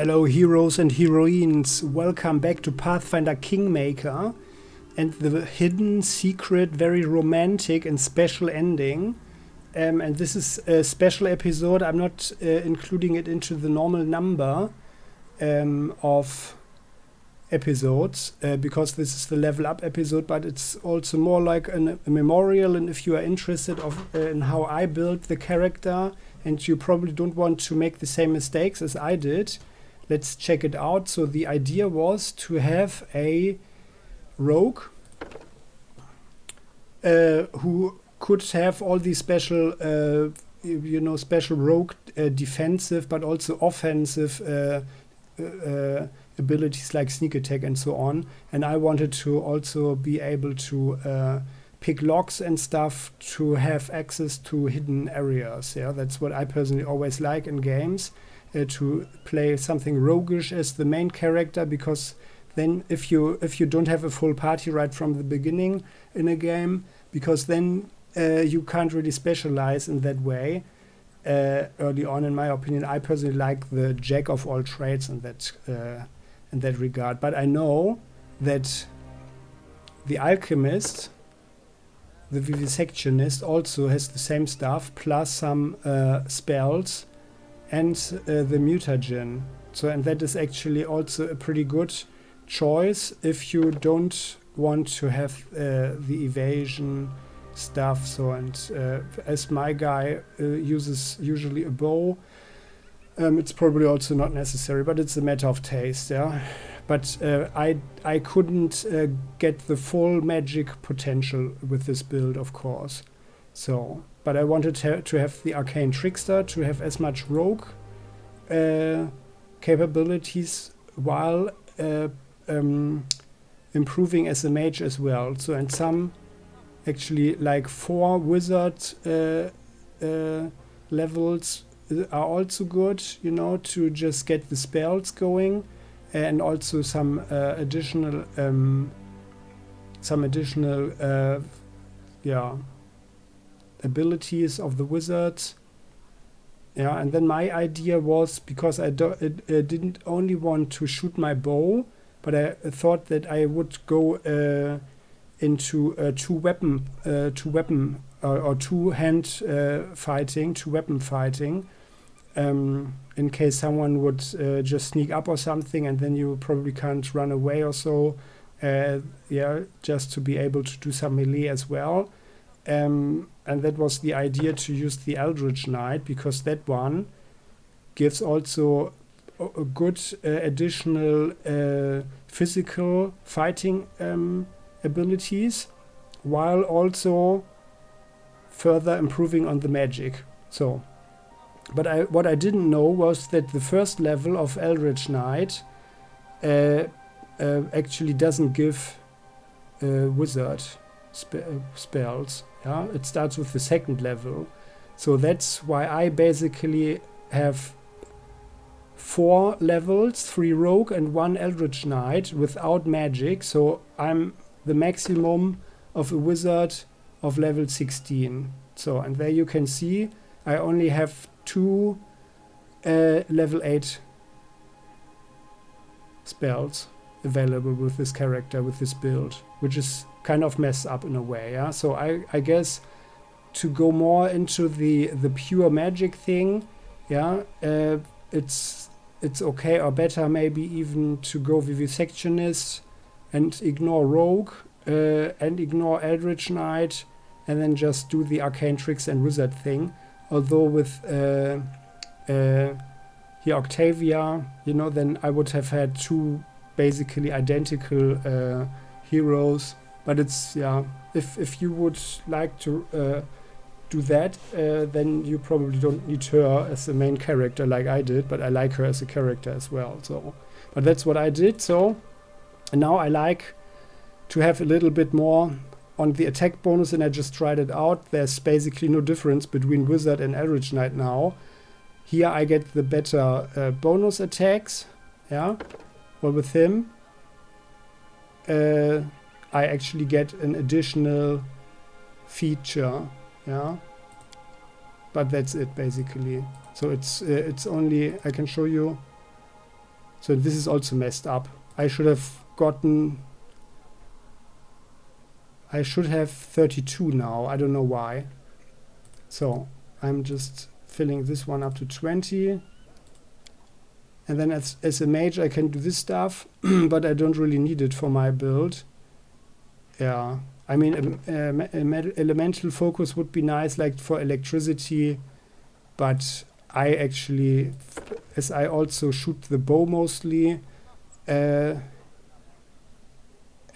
Hello heroes and heroines, welcome back to Pathfinder Kingmaker and the hidden, secret, very romantic and special ending. And this is a special episode. I'm not including it into the normal number of episodes because this is the level up episode, but it's also more like a memorial. And if you are interested in how I built the character and you probably don't want to make the same mistakes as I did, let's check it out. So the idea was to have a rogue who could have all these special, special rogue defensive but also offensive abilities like sneak attack and so on. And I wanted to also be able to pick locks and stuff to have access to hidden areas. Yeah, that's what I personally always like in games. To play something roguish as the main character, because then if you don't have a full party right from the beginning in a game, because then you can't really specialize in that way early on. In my opinion, I personally like the jack of all trades in that regard. But I know that the alchemist, the vivisectionist, also has the same stuff plus some spells. And the mutagen. So, and that is actually also a pretty good choice if you don't want to have the evasion stuff. So, and as my guy uses usually a bow, it's probably also not necessary, but it's a matter of taste, yeah. But I couldn't get the full magic potential with this build, of course. So, but I wanted to have the arcane trickster, to have as much rogue capabilities while improving as a mage as well. So, and some actually like 4 wizard levels are also good, to just get the spells going, and also some additional abilities of the wizards. Yeah, and then my idea was, because I didn't only want to shoot my bow, but I thought that I would go into two-weapon or two-hand fighting, two-weapon fighting, in case someone would just sneak up or something, and then you probably can't run away or so. Just to be able to do some melee as well. And that was the idea, to use the Eldritch Knight, because that one gives also a good additional physical fighting abilities, while also further improving on the magic. So, but what I didn't know was that the first level of Eldritch Knight actually doesn't give wizard spells. Yeah, it starts with the second level. So that's why I basically have 4 levels, 3 rogue and 1 Eldritch Knight without magic. So I'm the maximum of a wizard of level 16. So, and there you can see I only have 2 level 8 spells available with this character, with this build, which is kind of messed up in a way. Yeah, so I guess to go more into the pure magic thing, it's okay, or better maybe even to go vivisectionist and ignore rogue and ignore Eldritch Knight, and then just do the arcane tricks and wizard thing. Although with here Octavia, then I would have had 2 basically identical heroes. But it's, if you would like to do that, then you probably don't need her as the main character like I did, but I like her as a character as well. So, but that's what I did. So, and now I like to have a little bit more on the attack bonus, and I just tried it out. There's basically no difference between Wizard and Eldritch Knight now. Here I get the better bonus attacks, well, with him, I actually get an additional feature, but that's it basically. So it's only, I can show you So this is also messed up. I should have 32 now. I don't know why. So I'm just filling this one up to 20. And then as a mage, I can do this stuff, but I don't really need it for my build. Yeah, I mean, elemental focus would be nice, like for electricity, but I actually, as I also shoot the bow mostly, and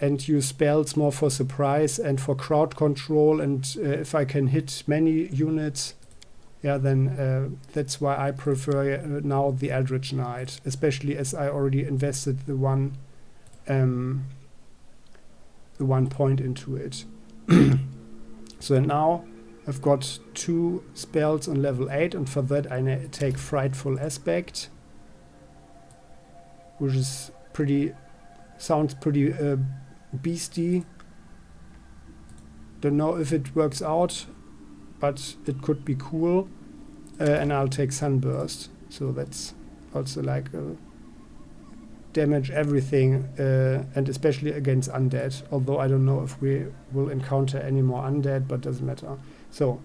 use spells more for surprise and for crowd control, and if I can hit many units, yeah, then that's why I prefer now the Eldritch Knight, especially as I already invested the one point into it. So now I've got 2 spells on level 8, and for that I take Frightful Aspect, which is sounds pretty beastie. Don't know if it works out, but it could be cool. And I'll take Sunburst, so that's also like damage everything, and especially against undead, although I don't know if we will encounter any more undead, but doesn't matter. So,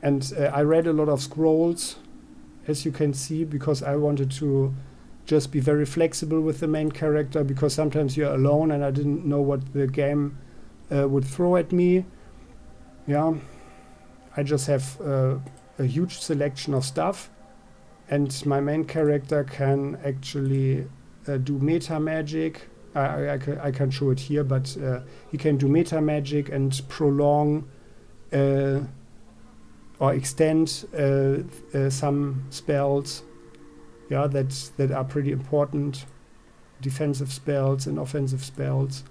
and I read a lot of scrolls, as you can see, because I wanted to just be very flexible with the main character, because sometimes you're alone and I didn't know what the game would throw at me. Yeah, I just have a huge selection of stuff, and my main character can actually do meta magic. I can't show it here, but he can do meta magic and prolong or extend some spells, yeah, that are pretty important, defensive spells and offensive spells,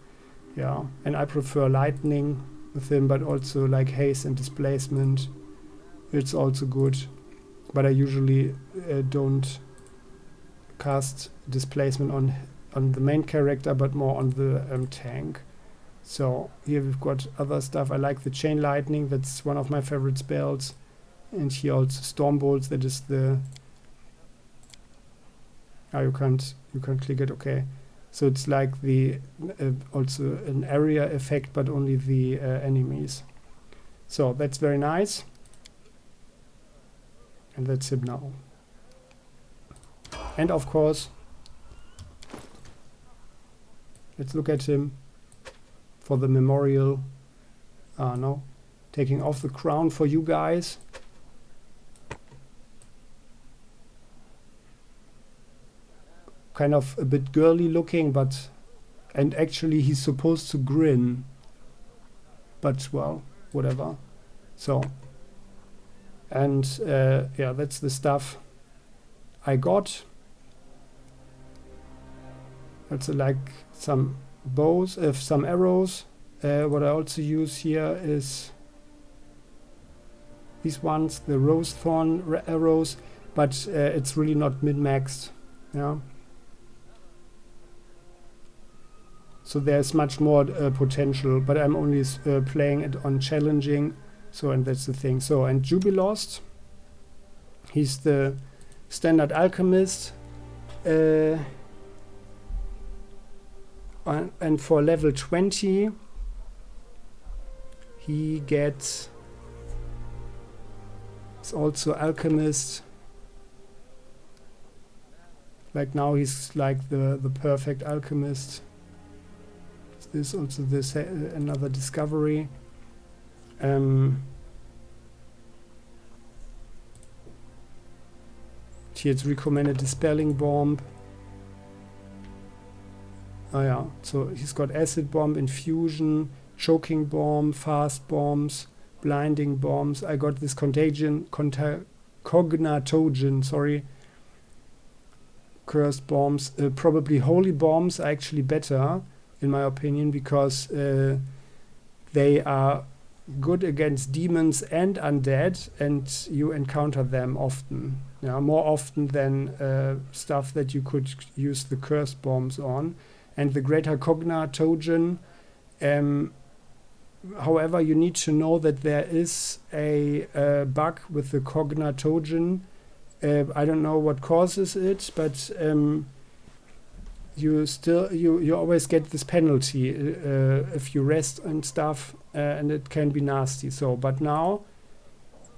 yeah. And I prefer lightning with him, but also like haste and displacement. It's also good, but I usually don't cast displacement on the main character, but more on the tank. So here we've got other stuff. I like the chain lightning. That's one of my favorite spells. And here also storm bolts. That is the you can't click it. Okay, so it's like the also an area effect, but only the enemies. So that's very nice. And that's him now. And of course, let's look at him for the memorial. No, taking off the crown for you guys. Kind of a bit girly looking, but, and actually he's supposed to grin, but well, whatever. So, and yeah, that's the stuff I got. Also like some bows, some arrows. What I also use here is these ones, the rose thorn arrows, but it's really not min-maxed. Yeah. So there's much more potential, but I'm only playing it on challenging. So, and that's the thing. So, and Jubilost, he's the standard alchemist. And for level 20, he gets, it's also alchemist. Like now he's like the perfect alchemist. This also this another discovery. Here it's recommended dispelling bomb. Oh yeah, so he's got acid bomb, infusion, choking bomb, fast bombs, blinding bombs. I got this cognatogen, sorry. Cursed bombs. Probably holy bombs are actually better, in my opinion, because they are good against demons and undead, and you encounter them often. Yeah, more often than stuff that you could use the cursed bombs on. And the greater cognatogen, however, you need to know that there is a bug with the cognatogen. I don't know what causes it, but you always get this penalty if you rest and stuff, and it can be nasty. So, but now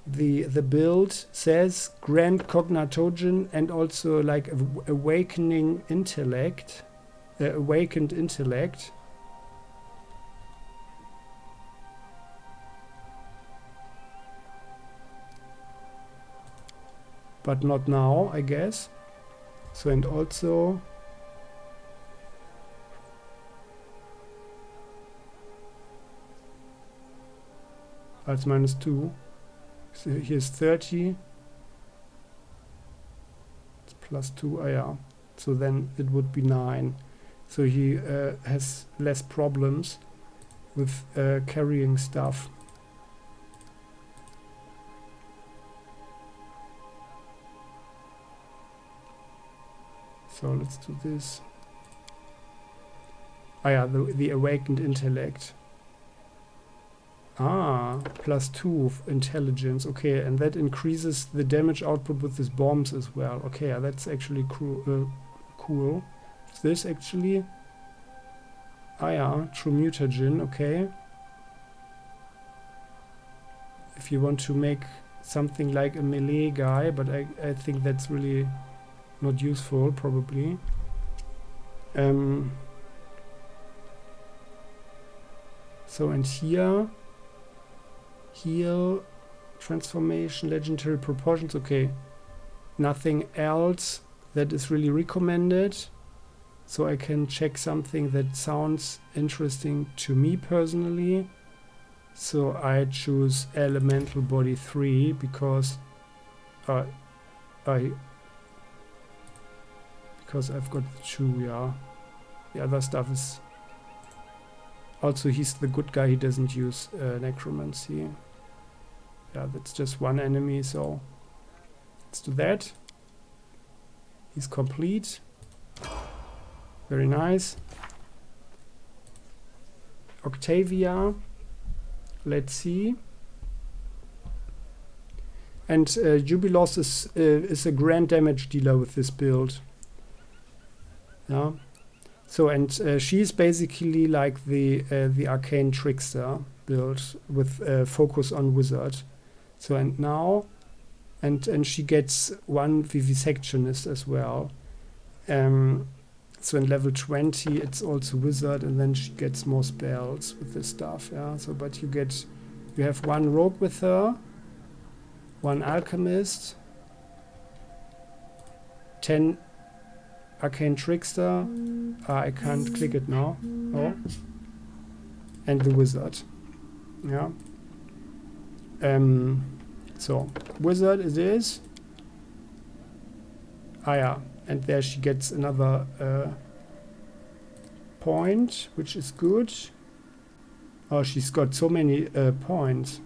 the build says grant cognitogen and also like awakening intellect, awakened intellect. But not now, I guess. So, and also it's -2. So here's 30. It's +2. Oh yeah. So then it would be 9. So he has less problems with carrying stuff. So let's do this. Ah yeah, the awakened intellect. Ah, +2 intelligence. Okay, and that increases the damage output with these bombs as well. Okay, yeah, that's actually cool. This actually. Ah yeah, true mutagen. Okay. If you want to make something like a melee guy, but I think that's really not useful, probably. So, and here, heal, transformation, legendary proportions. Okay, nothing else that is really recommended. So I can check something that sounds interesting to me personally. So I choose elemental body 3 because because I've got 2, yeah. The other stuff is... Also, he's the good guy, he doesn't use necromancy. Yeah, that's just one enemy, so... Let's do that. He's complete. Very nice. Octavia. Let's see. And Jubilos is a grand damage dealer with this build. Yeah. So, and she's basically like the arcane trickster build with focus on wizard. So, and now, and she gets 1 vivisectionist as well. So in level 20 it's also wizard, and then she gets more spells with this stuff. Yeah. So, but you have 1 rogue with her, 1 alchemist, 10 arcane trickster. I can't click it now. Oh, and the wizard. Yeah. So wizard it is. Ah yeah, and there she gets another point, which is good. Oh, she's got so many points.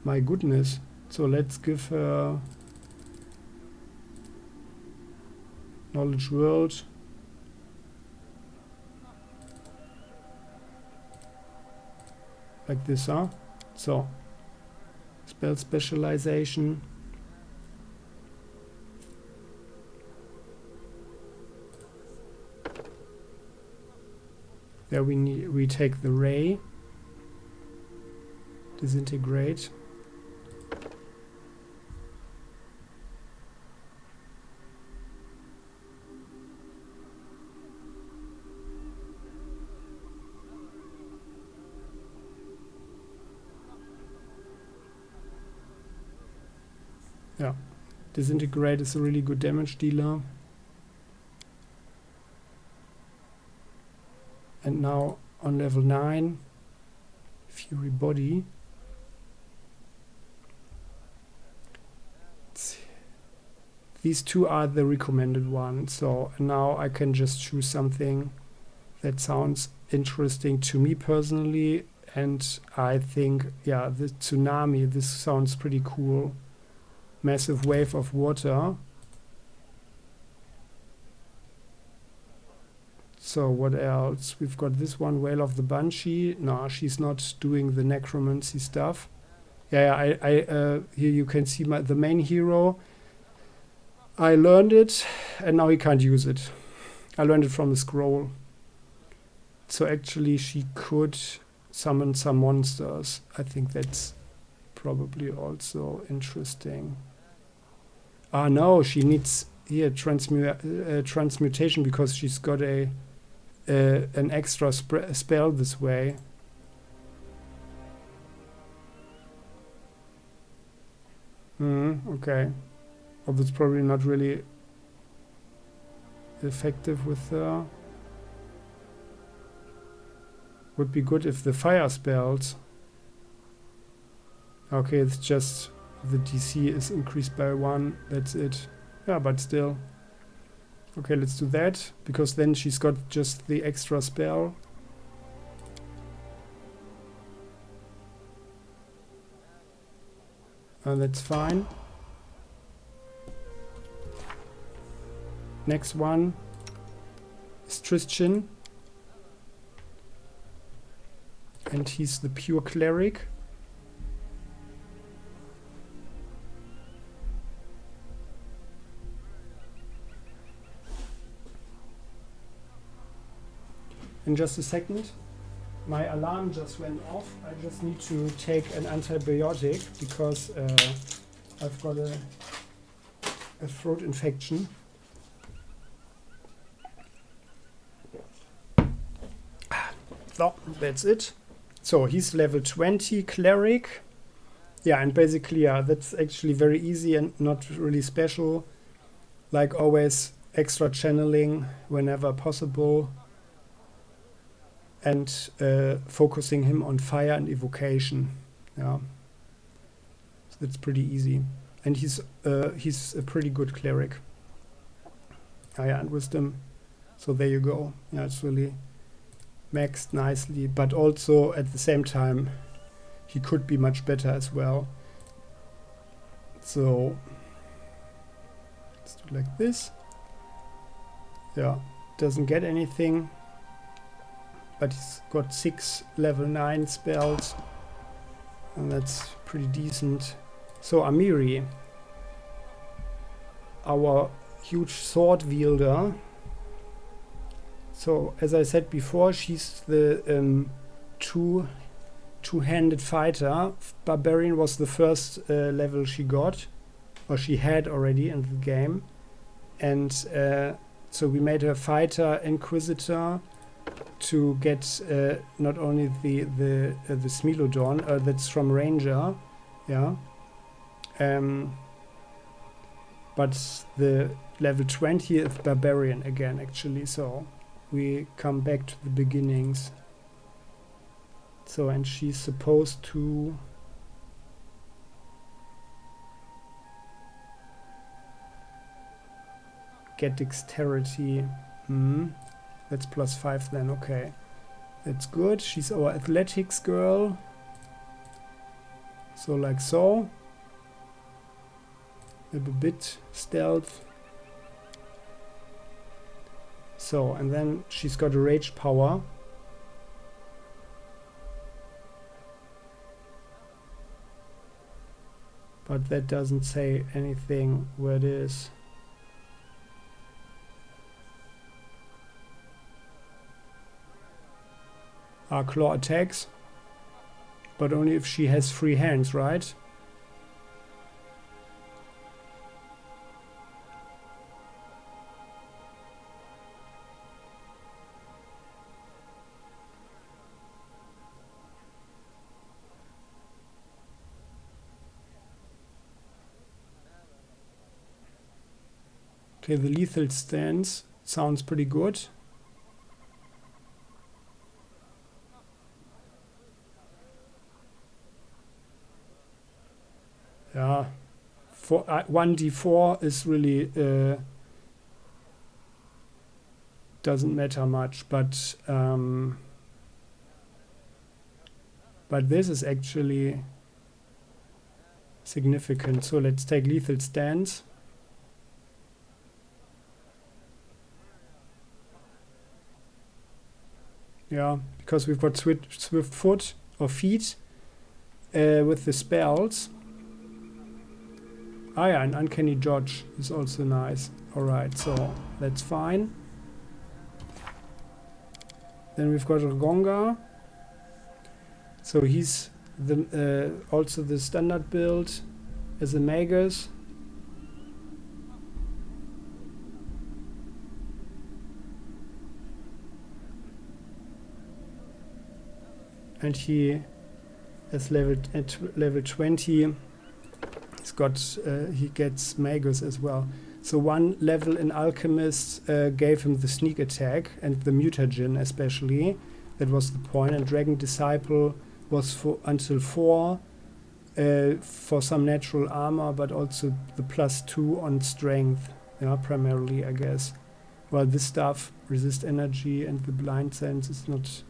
My goodness. So let's give her knowledge world. Like this, huh? So spell specialization. There we take the ray. Disintegrate. Yeah, disintegrate is a really good damage dealer. And now on level 9, Fury Body. These 2 are the recommended ones. So now I can just choose something that sounds interesting to me personally. And I think, yeah, the tsunami, this sounds pretty cool. Massive wave of water. So what else? We've got this one, Whale of the Banshee. No, she's not doing the necromancy stuff. Yeah, here you can see the main hero. I learned it, and now he can't use it. I learned it from the scroll. So actually she could summon some monsters. I think that's probably also interesting. Ah no, she needs here transmutation because she's got an extra spell this way. Okay. Well, that's probably not really effective with her. Would be good if the fire spells. Okay, it's just the DC is increased by 1. That's it. Yeah, but still. Okay, let's do that, because then she's got just the extra spell. That's fine. Next one is Tristan. And he's the pure cleric. In just a second, my alarm just went off. I just need to take an antibiotic because I've got a throat infection. So that's it. So he's level 20 cleric. Yeah, and basically, yeah, that's actually very easy and not really special. Like always, extra channeling whenever possible. And focusing him on fire and evocation. Yeah, so that's pretty easy. And he's a pretty good cleric. Yeah, and wisdom. So there you go. Yeah, it's really maxed nicely, but also at the same time he could be much better as well. So let's do like this. Yeah, doesn't get anything, but he's got 6 level 9 spells, and that's pretty decent. So Amiri, our huge sword wielder. So as I said before, she's the two-handed fighter. Barbarian was the first level she got, or she had already in the game, and so we made her fighter inquisitor to get not only the Smilodon, that's from Ranger, yeah, but the level 20th Barbarian again, actually. So we come back to the beginnings. So, and she's supposed to get dexterity. That's +5 then, okay. That's good. She's our athletics girl. So like so. A bit stealth. So, and then she's got a rage power. But that doesn't say anything where it is. Claw attacks. But only if she has free hands, right? Okay, the lethal stance sounds pretty good. Yeah, 1d4 is really doesn't matter much, but this is actually significant. So let's take lethal stance. Yeah, because we've got swift foot or feet with the spells. Ah yeah, an uncanny dodge is also nice. Alright, so that's fine. Then we've got Gonga. So he's the also the standard build as a Magus. And he is at level 20. He's got he gets Magus as well. So one level in Alchemist gave him the sneak attack and the mutagen especially. That was the point. And Dragon Disciple was for until 4 for some natural armor, but also the +2 on strength. Yeah, primarily I guess. Well, this stuff, resist energy and the blind sense, is not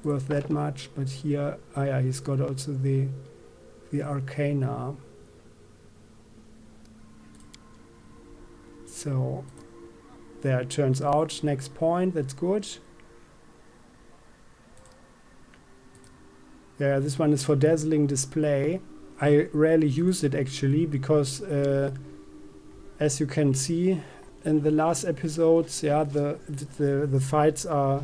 worth that much, but here, yeah, he's got also the Arcana. So there it turns out. Next point, that's good. Yeah, this one is for dazzling display. I rarely use it actually because, as you can see in the last episodes, yeah, the fights are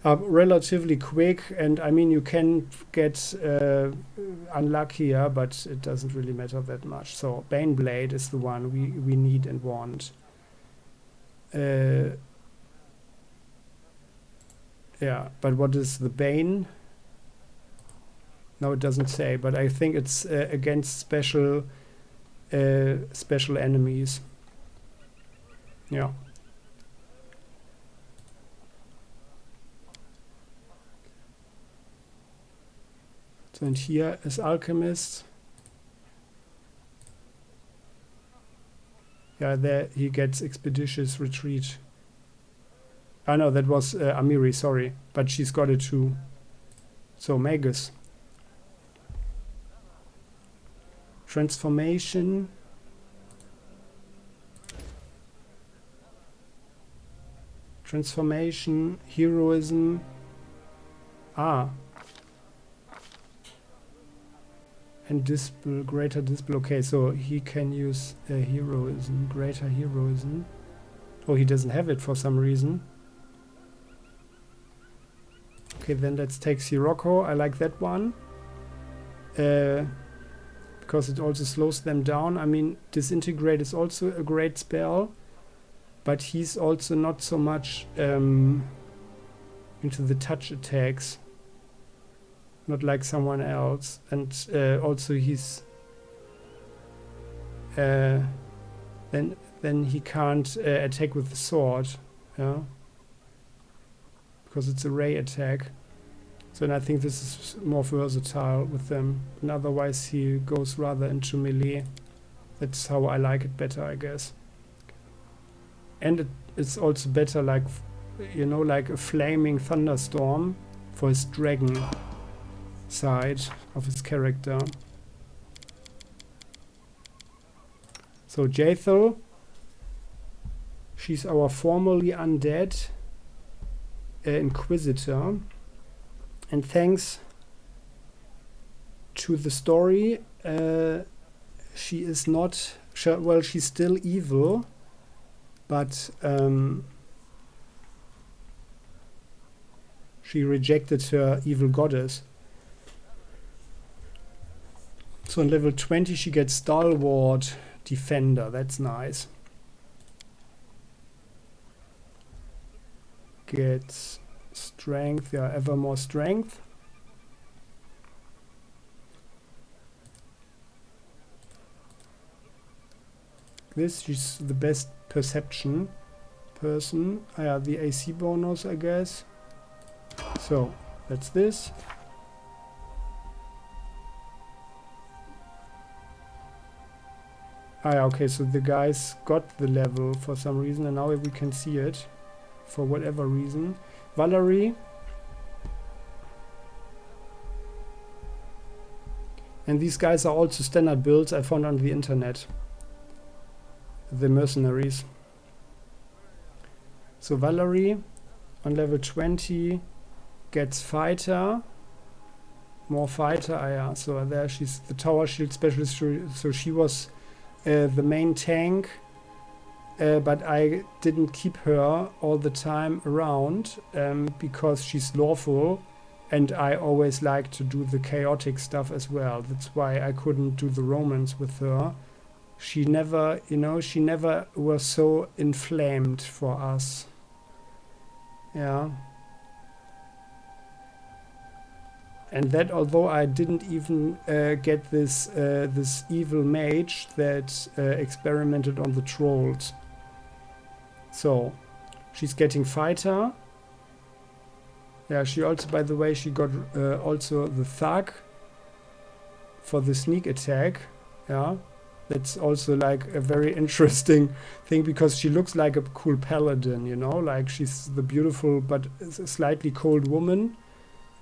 relatively quick, and I mean you can get unluckier, but it doesn't really matter that much. So Baneblade is the one we need and want. Yeah, but what is the Bane? No, it doesn't say, but I think it's against special enemies. Yeah. And here is Alchemist. Yeah, there he gets Expeditious Retreat. Ah no, that was Amiri, sorry. But she's got it too. So Magus. Transformation. Transformation, heroism. Ah. And dispel, greater dispel. Okay, so he can use heroism, greater heroism. Oh, he doesn't have it for some reason. Okay, then let's take Sirocco. I like that one. Because it also slows them down. I mean, Disintegrate is also a great spell. But he's also not so much into the touch attacks. Not like someone else, and also he's then he can't attack with the sword, yeah, because it's a ray attack. So and I think this is more versatile with them, and otherwise he goes rather into melee. That's how I like it better, I guess. And it's also better, like, you know, like a flaming thunderstorm for his dragon side of his character. So Jaethel, she's our formerly undead Inquisitor, and thanks to the story, she is not well, she's still evil, but she rejected her evil goddess. So on level 20 she gets Stalwart Defender. That's nice. Gets Strength. Yeah, ever more Strength. She's the best Perception person. Yeah, the AC bonus, I guess. So that's this. Ah, yeah, okay, so the guys got the level for some reason, and now we can see it for whatever reason. Valerie. And these guys are also standard builds I found on the internet. The mercenaries. So Valerie on level 20 gets Fighter. More Fighter, ah, yeah, so there she's the Tower Shield Specialist, so she was the main tank, but I didn't keep her all the time around because she's lawful, and I always like to do the chaotic stuff as well. That's why I couldn't do the romance with her. She never, she never was so inflamed for us. Yeah. And that, although I didn't even get this this evil mage that experimented on the trolls. So, she's getting fighter. Yeah, she also, by the way, she got also the thug for the sneak attack. Yeah, that's also like a very interesting thing because she looks like a cool paladin, like she's the beautiful but slightly cold woman.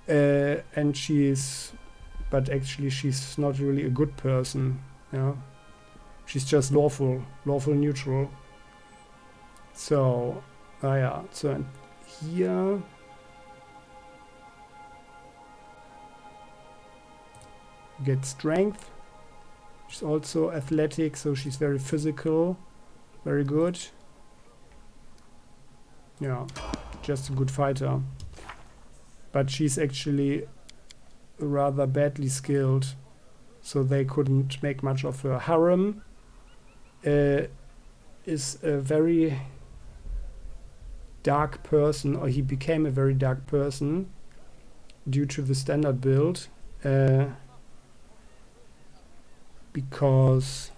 And but actually she's not really a good person. Yeah, she's just lawful neutral. So, yeah. So here, get strength. She's also athletic, so she's very physical, very good. Yeah, just a good fighter. But she's actually rather badly skilled, so they couldn't make much of her. Harem is a very dark person, or he became a very dark person due to the standard build, because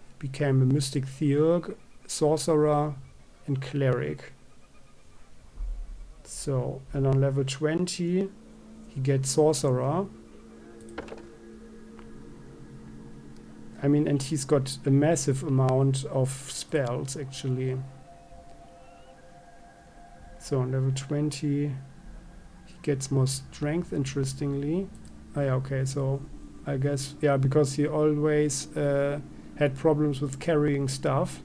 he became a mystic theurg, sorcerer, and cleric. So, and on level 20 he gets sorcerer. I mean, and he's got a massive amount of spells actually. So on level 20 he gets more strength, interestingly. Oh yeah, okay, so I guess, yeah, because he always had problems with carrying stuff,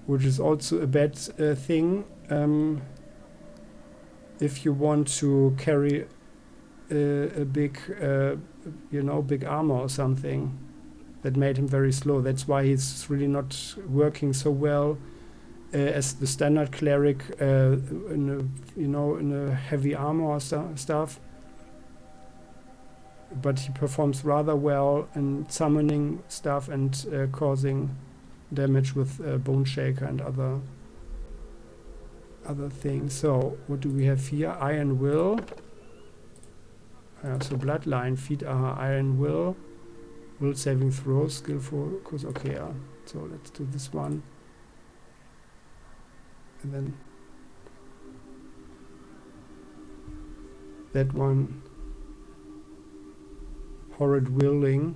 which is also a bad thing if you want to carry a big, big armor or something. That made him very slow. That's why he's really not working so well as the standard cleric in a heavy armor or stuff. But he performs rather well in summoning stuff and causing damage with Bone Shaker and other things. So what do we have here? Iron Will. So Bloodline, feed Iron Will. Will saving throws, skill focus. Okay, yeah. So let's do this one. And then that one. Horrid Willing.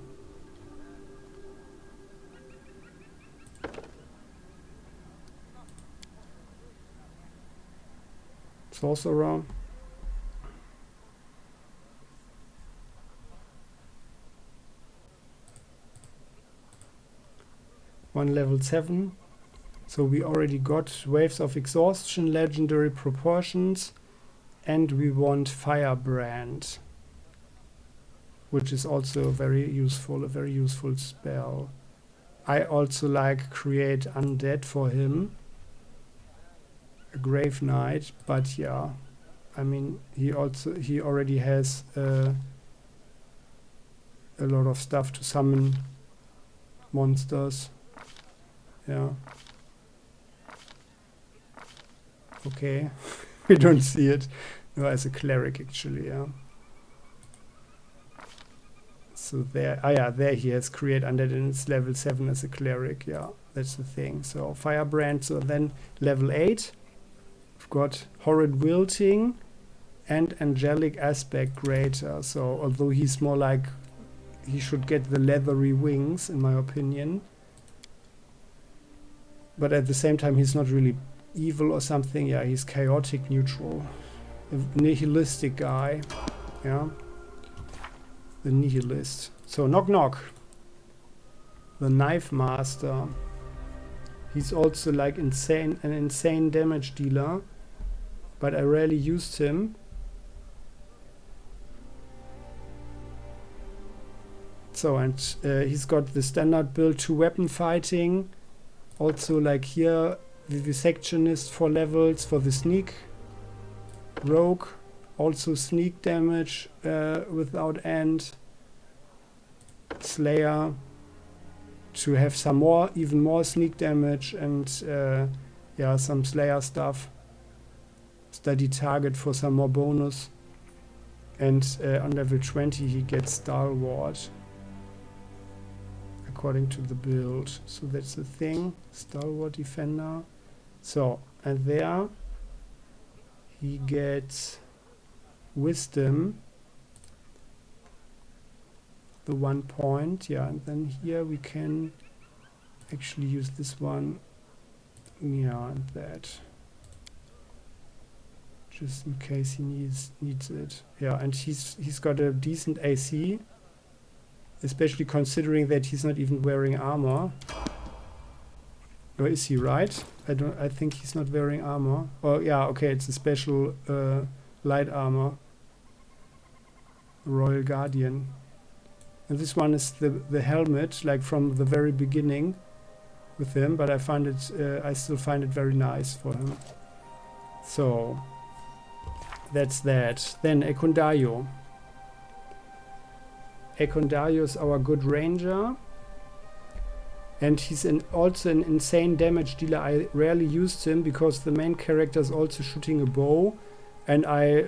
Sorcerer. One level 7. So we already got Waves of Exhaustion, Legendary Proportions, and we want Firebrand, which is also a very useful spell. I also like Create Undead for him, a Grave Knight, but yeah, I mean, he already has a lot of stuff to summon monsters. Yeah. Okay. We don't see it. No, as a cleric actually, yeah. So there, there he has Create Undead and it's level 7 as a cleric. Yeah, that's the thing. So Firebrand. So then level 8, we've got Horrid Wilting and Angelic Aspect Greater. So although he's more like, he should get the leathery wings in my opinion. But at the same time, he's not really evil or something. Yeah, he's chaotic neutral. A nihilistic guy. Yeah. The nihilist. So knock knock. The Knife Master. He's also like an insane damage dealer. But I rarely used him. So, and he's got the standard build 2 weapon fighting. Also, like here, the Dissectionist 4 levels for the sneak. Rogue, also sneak damage without end. Slayer, to have some more, even more sneak damage, and yeah, some Slayer stuff. Steady target for some more bonus. And on level 20 he gets Stalwart, according to the build. So that's the thing, Stalwart Defender. So, and there he gets Wisdom, the 1 point, yeah, and then here we can actually use this one, yeah, and that, just in case he needs it. Yeah, and he's got a decent AC, especially considering that he's not even wearing armor. Or is he, right? I think he's not wearing armor. Oh yeah, okay, it's a special light armor. Royal Guardian. And this one is the helmet, like from the very beginning with him, but I still find it very nice for him. So that's that. Then Ekundayo. Ekundayo is our good ranger. And he's also an insane damage dealer. I rarely used him because the main character is also shooting a bow. And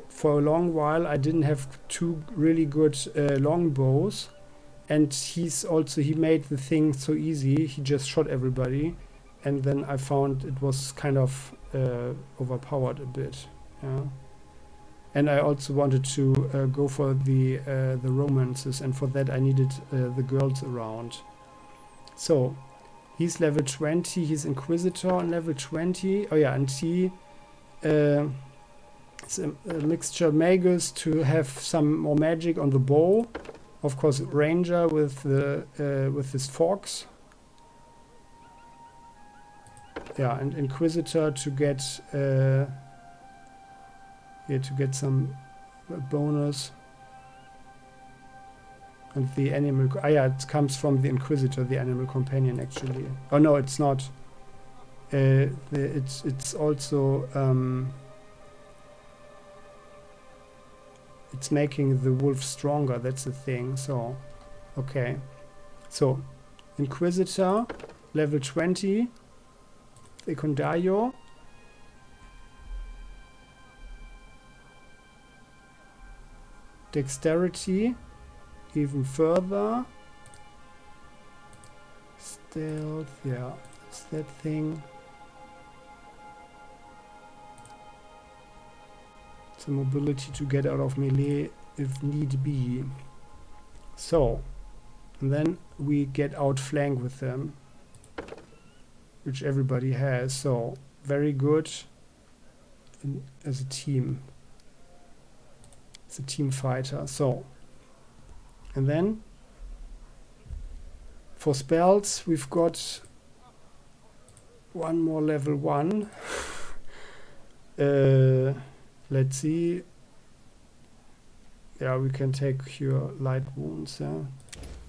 for a long while, I didn't have 2 really good long bows. And he made the thing so easy. He just shot everybody. And then I found it was kind of overpowered a bit. Yeah. And I also wanted to go for the romances. And for that, I needed the girls around. So, he's level 20, he's Inquisitor on level 20. Oh yeah, and he it's a mixture Magus to have some more magic on the bow. Of course, Ranger with his fox. Yeah, and Inquisitor to get some bonus. And the animal, yeah, it comes from the Inquisitor, the animal companion, actually. Oh no, it's not. It's also it's making the wolf stronger. That's the thing. So, okay. So, Inquisitor, level 20, Ekundayo. Dexterity. Even further. Stealth, yeah, it's that thing. Some mobility to get out of melee if need be. So, and then we get outflanked with them, which everybody has. So, very good as a team. It's a team fighter. So, and then for spells, we've got one more level 1. Let's see. Yeah, we can take Cure Light Wounds. Yeah.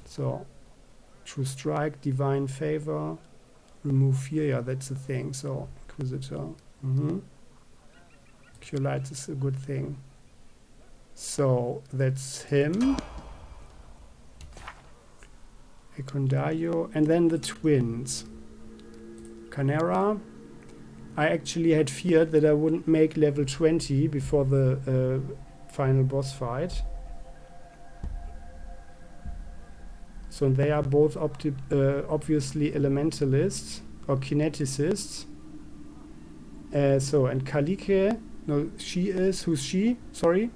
So, True Strike, Divine Favor, Remove Fear. Yeah, that's the thing. So, Inquisitor. Cure Light is a good thing. So, that's him. Ekundayo, and then the twins. Canera. I actually had feared that I wouldn't make level 20 before the final boss fight. So they are both obviously elementalists or kineticists. So, and Kalike, no, she is, who's she? Sorry.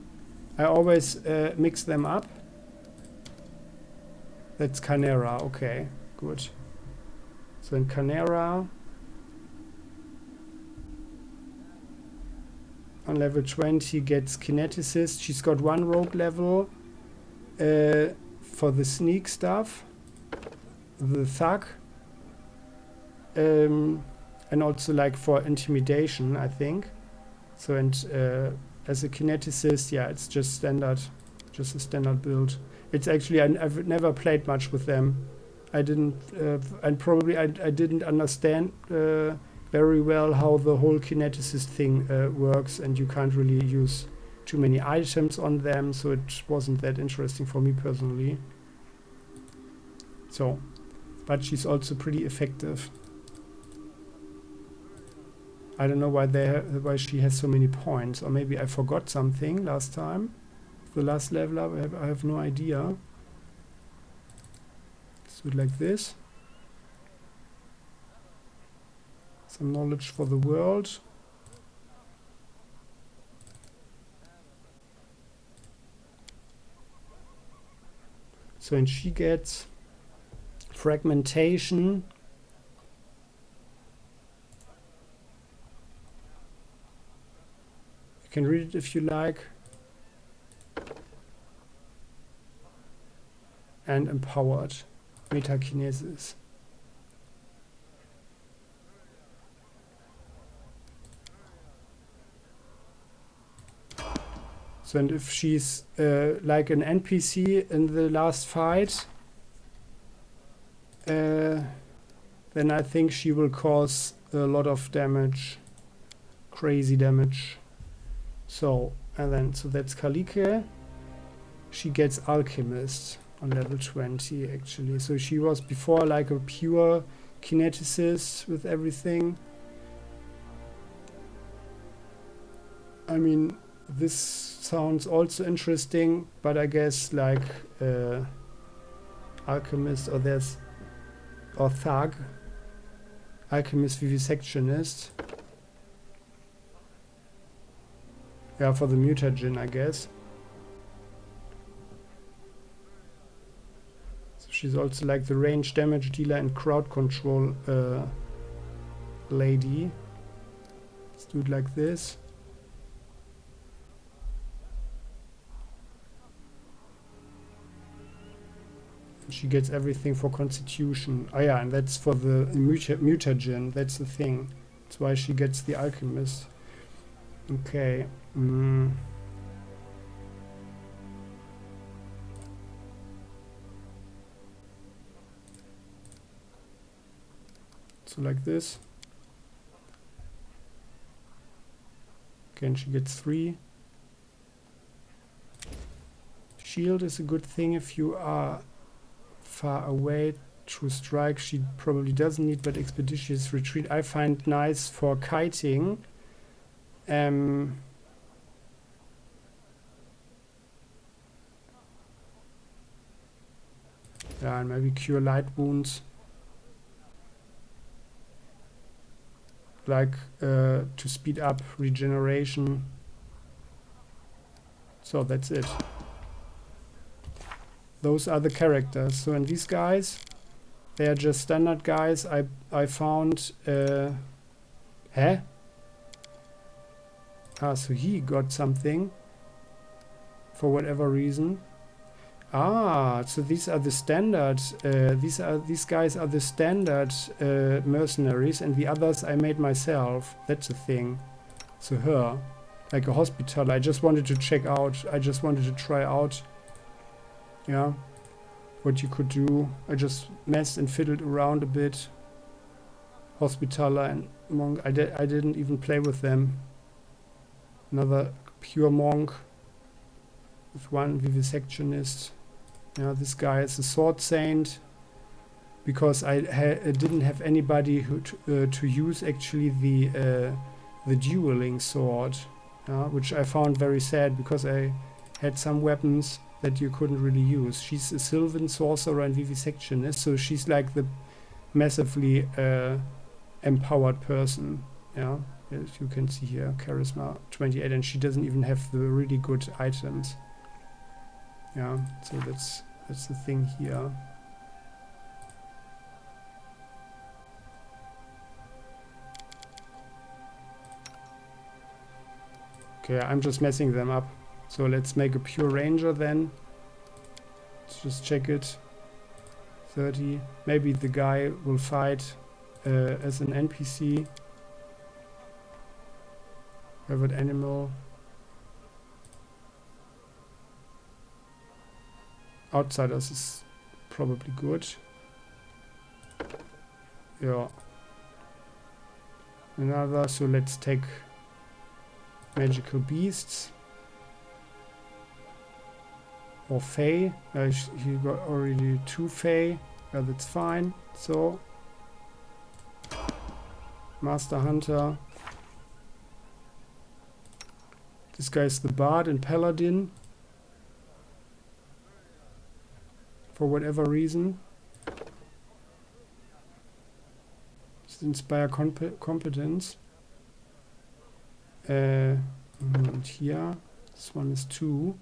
I always mix them up. That's Canera, okay, good. So in Canera, on level 20 gets Kineticist. She's got 1 rogue level for the sneak stuff, the thug, and also like for intimidation, I think. So, and as a Kineticist, yeah, it's just standard, just a standard build. It's actually, I've never played much with them. I didn't, and probably I didn't understand very well how the whole kineticist thing works, and you can't really use too many items on them, so it wasn't that interesting for me personally. So, but she's also pretty effective. I don't know why she has so many points, or maybe I forgot something last time. The last level up, I have no idea. Let's do it like this. Some knowledge for the world. So, and she gets fragmentation. You can read it if you like. And empowered. Metakinesis. So, and if she's like an NPC in the last fight, then I think she will cause a lot of damage. Crazy damage. So, and then, so that's Kalike. She gets Alchemist on level 20, actually. So she was before like a pure kineticist with everything. I mean, this sounds also interesting, but I guess like Alchemist, or there's, or Thug, Alchemist Vivisectionist. Yeah, for the mutagen, I guess. So she's also like the range damage dealer and crowd control lady. Let's do it like this. And she gets everything for constitution. Oh yeah, and that's for the mutagen. That's the thing. That's why she gets the alchemist. Okay. So like this. Okay, and she gets 3. Shield is a good thing if you are far away. True strike she probably doesn't need, but expeditious retreat I find nice for kiting. Yeah, and maybe cure light wounds. Like to speed up regeneration. So that's it. Those are the characters. So, and these guys, they are just standard guys. I found. Huh? Ah, so he got something for whatever reason. Ah, so these are the standard. These guys are the standard mercenaries, and the others I made myself. That's the thing. So her, like a hospital. I just wanted to check out. I just wanted to try out. Yeah, what you could do. I just messed and fiddled around a bit. Hospitaler and monk. I didn't even play with them. Another pure monk with 1 vivisectionist. Yeah, this guy is a sword saint because I didn't have anybody who to use actually the dueling sword, which I found very sad because I had some weapons that you couldn't really use. She's a Sylvan sorcerer and vivisectionist, so she's like the massively empowered person. Yeah, as you can see here, charisma 28, and she doesn't even have the really good items. Yeah, so that's the thing here. Okay, I'm just messing them up. So let's make a pure ranger then. Let's just check it. 30. Maybe the guy will fight as an NPC. Favorite animal. Outsiders is probably good. Yeah. Another, so let's take magical beasts. Or Fae. He got already 2 Fae. Yeah, that's fine. So, Master Hunter. This guy's the Bard and Paladin. For whatever reason. Just inspire competence. And here, this one is 2.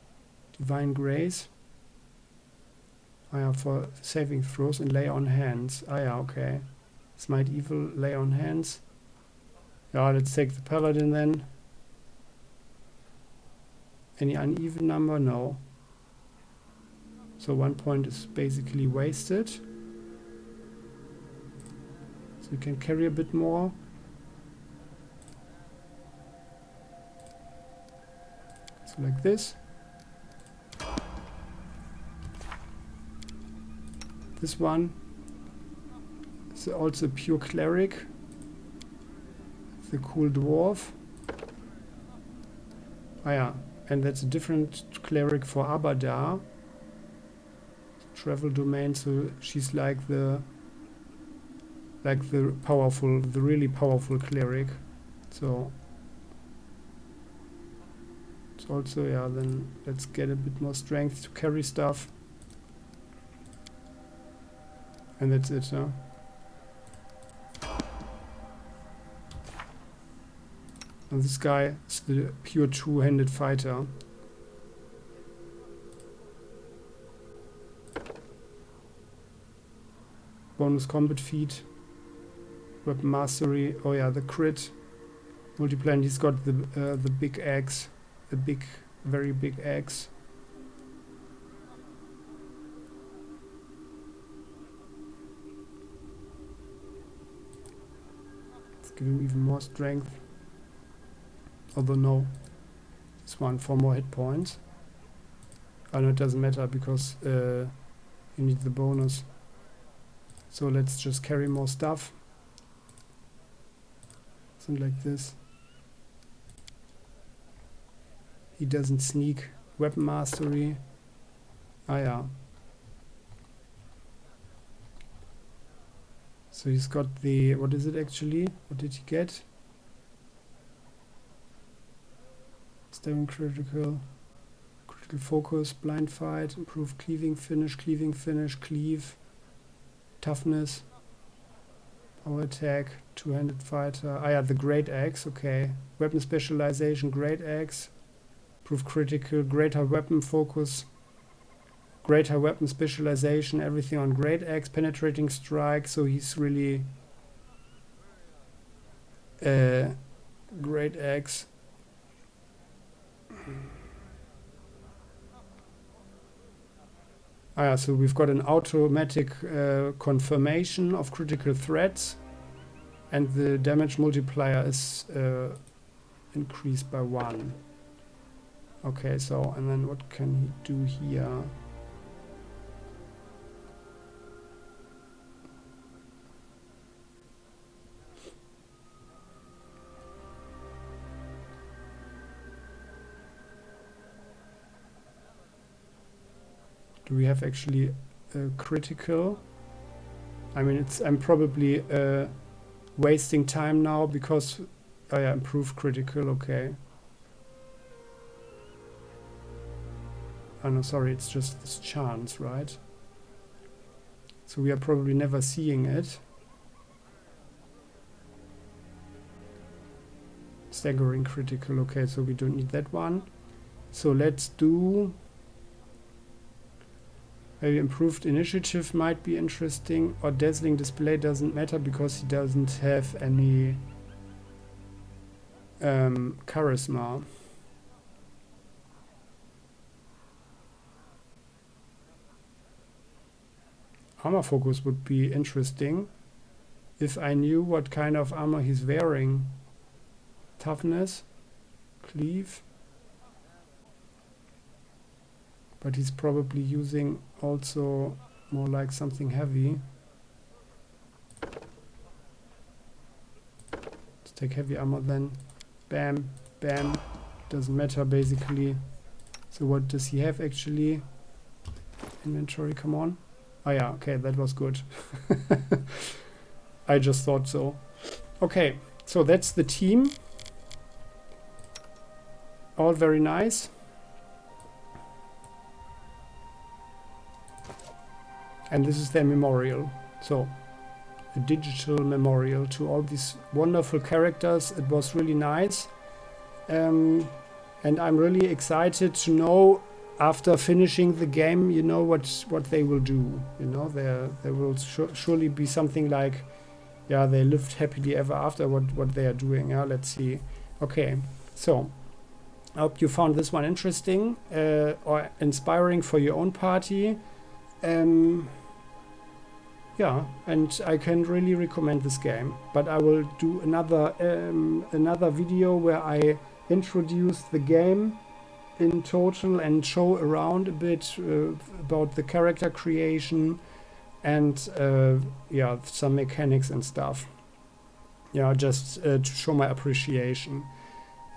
Divine Grace. Ah, yeah, for saving throws and lay on hands. Ah, yeah, okay. Smite Evil, lay on hands. Yeah, let's take the Paladin then. Any uneven number? No. So 1 point is basically wasted. So you can carry a bit more. So like this. This one is also pure cleric. The cool dwarf. Ah, yeah, and that's a different cleric for Abadar. Travel domain, so she's like the powerful, the really powerful cleric. So it's also, yeah, then let's get a bit more strength to carry stuff. And that's it, huh? And this guy is the pure two-handed fighter. Bonus combat feat. Weapon mastery. Oh yeah, the crit. Multiplayer, and he's got the big axe. The big, very big axe. Give him even more strength. Although no, this one 4 more hit points. Oh no, it doesn't matter because you need the bonus. So let's just carry more stuff. Something like this. He doesn't sneak. Weapon mastery. Ah yeah. So he's got the, what is it actually? What did he get? Stabbing critical focus, blind fight, improved cleaving finish, cleave, toughness, power attack, two-handed fighter. Ah yeah, the great axe, okay. Weapon specialization, great axe, improved critical, greater weapon focus, greater weapon specialization, everything on great axe, penetrating strike, so he's really great axe. Ah, yeah, so we've got an automatic confirmation of critical threats, and the damage multiplier is increased by 1. Okay, so, and then what can he do here? Do we have actually critical? I mean, I'm probably wasting time now because oh yeah, improve critical, okay. Oh no, sorry, it's just this chance, right? So we are probably never seeing it. Staggering critical, okay, so we don't need that one. So let's do... Maybe improved initiative might be interesting, or dazzling display doesn't matter because he doesn't have any charisma. Armor focus would be interesting if I knew what kind of armor he's wearing. Toughness, cleave. But he's probably using also more like something heavy. Let's take heavy armor then. Bam, bam. Doesn't matter basically. So what does he have actually? Inventory, come on. Oh yeah, okay, that was good. I just thought so. Okay, so that's the team. All very nice. And this is their memorial. So, a digital memorial to all these wonderful characters. It was really nice. And I'm really excited to know after finishing the game, you know, what they will do. You know, there will surely be something like, yeah, they lived happily ever after, what they are doing. Yeah, let's see. Okay, so I hope you found this one interesting or inspiring for your own party. Yeah, and I can really recommend this game. But I will do another video where I introduce the game in total and show around a bit about the character creation and yeah, some mechanics and stuff. Yeah, just to show my appreciation.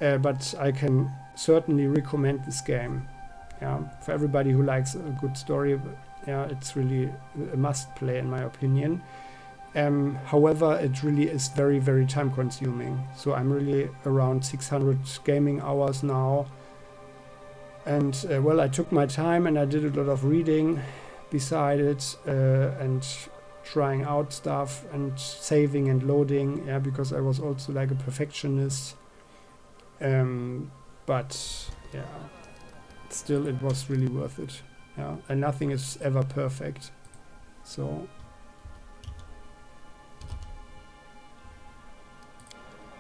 But I can certainly recommend this game. Yeah, for everybody who likes a good story. Yeah, it's really a must play in my opinion. However, it really is very, very time consuming. So I'm really around 600 gaming hours now. And well, I took my time and I did a lot of reading beside it and trying out stuff and saving and loading. Yeah, because I was also like a perfectionist. But yeah, still it was really worth it. Yeah, and nothing is ever perfect. So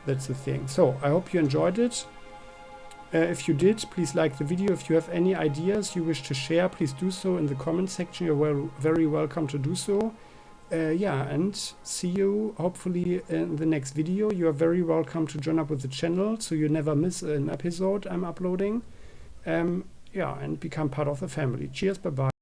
that's the thing. So I hope you enjoyed it. If you did, please like the video. If you have any ideas you wish to share, please do so in the comment section. You're very welcome to do so. Yeah, and see you hopefully in the next video. You are very welcome to join up with the channel so you never miss an episode I'm uploading. Yeah, and become part of the family. Cheers, bye-bye.